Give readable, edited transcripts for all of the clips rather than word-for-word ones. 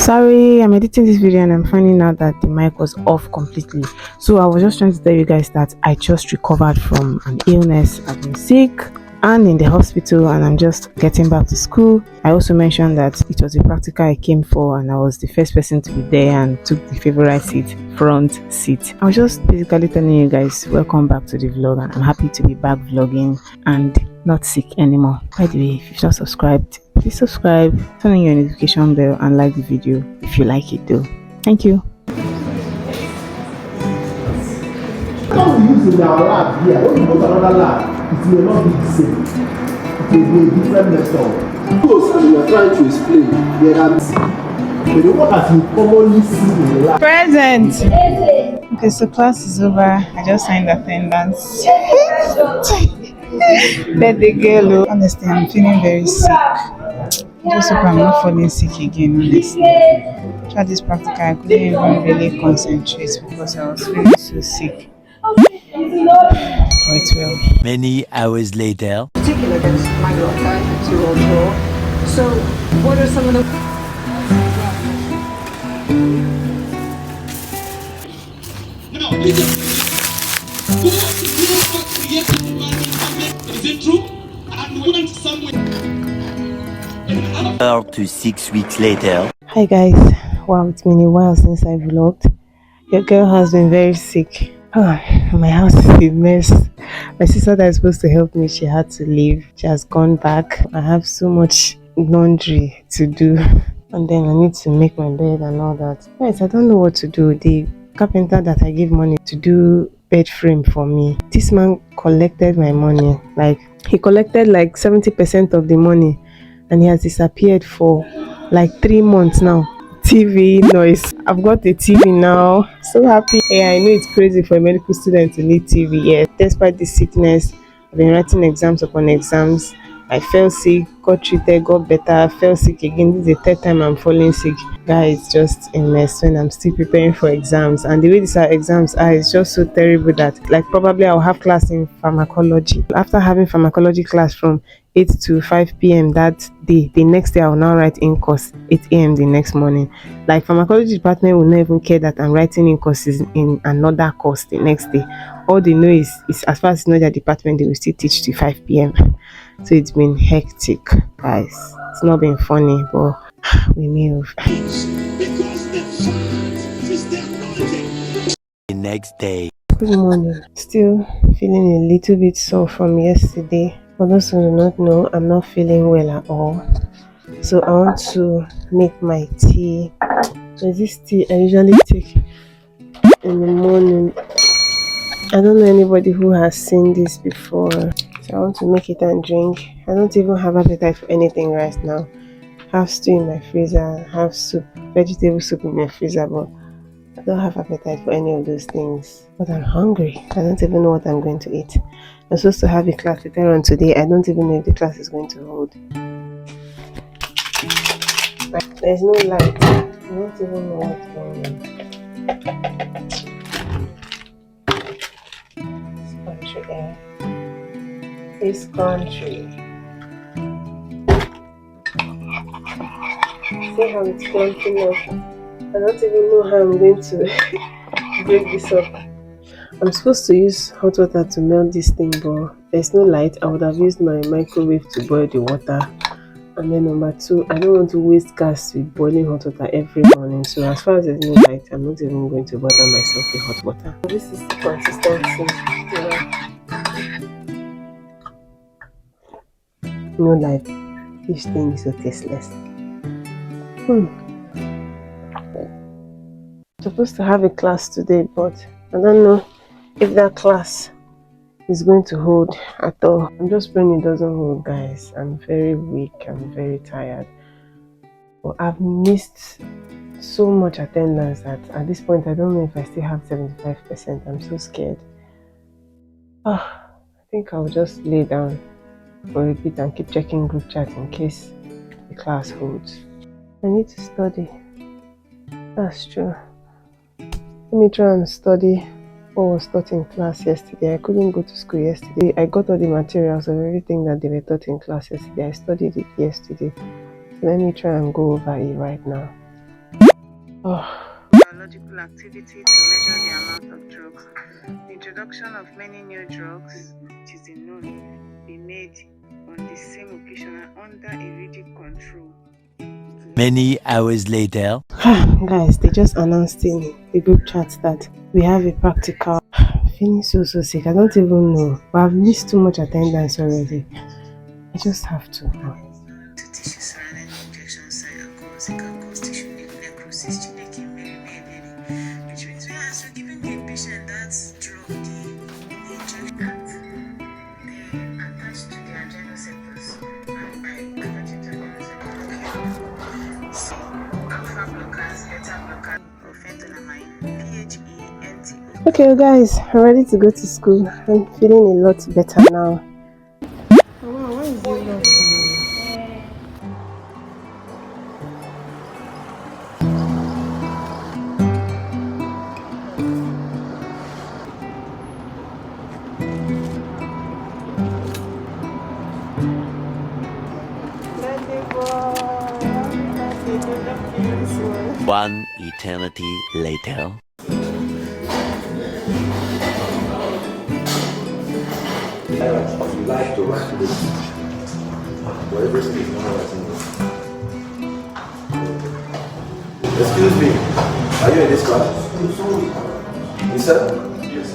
Sorry, I'm editing this video and I'm finding out that the mic was off completely. So I was just trying to tell you guys that I just recovered from an illness. I've been sick and in the hospital and I'm just getting back to school. I also mentioned that it was a practical I came for and I was the first person to be there and took the favorite seat, front seat. I was just basically telling you guys welcome back to the vlog and I'm happy to be back vlogging and not sick anymore. By the way, if you've not subscribed, please subscribe, turn on your notification bell and like the video if you like it though. Thank you. What we use in our lab here, when you go to another lab, it may not be the same. It may be a different method. Those as you are trying to explain, there are the work you commonly see in the lab. Present! Okay, so class is over. I just signed attendance. Let the girl. Honestly, I'm feeling very sick. Just hope I'm not falling sick again, honestly. Try this practical, I couldn't even really concentrate because I was feeling so sick. Many hours later. Particular against Mallorca, a 2-2 draw. So, what are some of the... Is it true? And we went somewhere. 4 to 6 weeks later. Hi guys, wow, it's been a while since I vlogged. Your girl has been very sick. Oh, my house is a mess. My sister that is supposed to help me, she had to leave. She has gone back. I have so much laundry to do and then I need to make my bed and all that. Guys, I don't know what to do. The carpenter that I give money to do bed frame for me, this man collected my money. Like, he collected like 70% of the money and he has disappeared for like 3 months now. TV noise. I've got a TV now. So happy. Yeah, I know it's crazy for a medical student to need TV. Yeah, despite the sickness, I've been writing exams upon exams. I fell sick, got treated, got better, fell sick again. This is the 3rd time I'm falling sick. Guys, it's just a mess when I'm still preparing for exams. And the way these exams are, it's just so terrible that like probably I'll have class in pharmacology. After having pharmacology class from 8 to 5 p.m. that day, the next day I will now write in course 8 a.m. the next morning. Like pharmacology department will not even care that I'm writing in courses in another course the next day. All they know is as far as it's not their department, they will still teach till 5 p.m. So it's been hectic, guys. It's not been funny, but we move. The next day. Good morning. Still feeling a little bit sore from yesterday. For those who do not know, I'm not feeling well at all. So I want to make my tea. There's this tea I usually take in the morning. I don't know anybody who has seen this before. So I want to make it and drink. I don't even have appetite for anything right now. Have stew in my freezer, have soup, vegetable soup in my freezer, but I don't have appetite for any of those things. But I'm hungry. I don't even know what I'm going to eat. I'm supposed to have a class later on today. I don't even know if the class is going to hold. There's no light. I don't even know what's going on. This country air. This country. See how it's clumping up. I don't even know how I'm going to break this up. I'm supposed to use hot water to melt this thing, but there's no light. I would have used my microwave to boil the water. And then number 2, I don't want to waste gas with boiling hot water every morning. So as far as there's no light, I'm not even going to bother myself with hot water. This is the consistency. No light. This thing is so tasteless. I'm supposed to have a class today, but I don't know if that class is going to hold at all. I'm just praying it doesn't hold, guys. I'm very weak. I'm very tired. But I've missed so much attendance that at this point I don't know if I still have 75%. I'm so scared. I think I'll just lay down for a bit and keep checking group chat in case the class holds. I need to study. That's true. Let me try and study what was taught in class yesterday. I couldn't go to school yesterday. I got all the materials of everything that they were taught in class yesterday. I studied it yesterday. So let me try and go over it right now. biological activity to measure the amount of drugs. The introduction of many new drugs, which is unknown, be made on the same occasion and under a rigid control. Many hours later. Guys, they just announced in the group chat that we have a practical. Feeling so sick. I don't even know, but I've missed too much attendance already. I just have to. Tissue surrounding the injection site and cause it can cause tissue necrosis, which means we are also giving the patient that drug, the injection that they attach to the adrenoceptors, and by attaching to adrenoceptors, so alpha blockers, beta blockers, or phentolamine, PHE, Okay, guys, I'm ready to go to school. I'm feeling a lot better now. Wow, why is it not? One eternity later. You like to write this. Whatever speak, no one writing this. Excuse me, are you in this class? You said? Yes.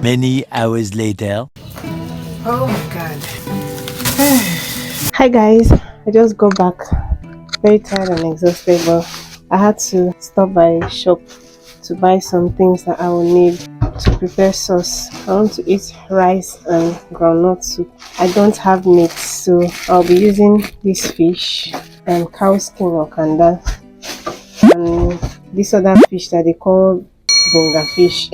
Many hours later. Oh my god. Hi guys, I just got back. Very tired and exhausted, but I had to stop by a shop to buy some things that I will need to prepare sauce. I want to eat rice and groundnut soup. I don't have meat, so I'll be using this fish and cow skin or kanda, and this other fish that they call bonga fish,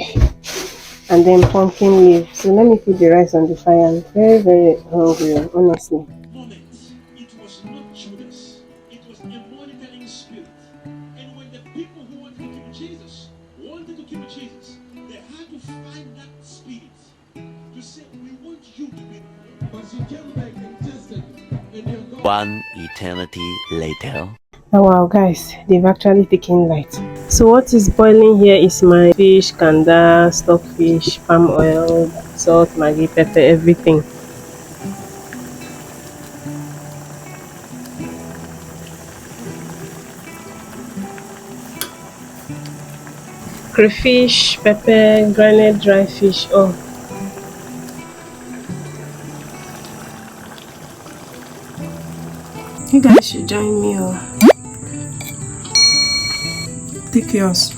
and then pumpkin leaf. So let me put the rice on the fire. I'm very hungry, honestly. It was not Judas, it was a monitoring spirit. And when the people who wanted to kill Jesus they had to find that spirit to say, we want you to be. But she came back and tested, and you're gone. One eternity later. Oh wow guys, they've actually taken light. So what is boiling here is my fish, kanda, stockfish, palm oil, salt, maggi, pepper, everything. Crayfish, pepper, grounded dry fish. Oh, you guys should join me. Oh, take yours.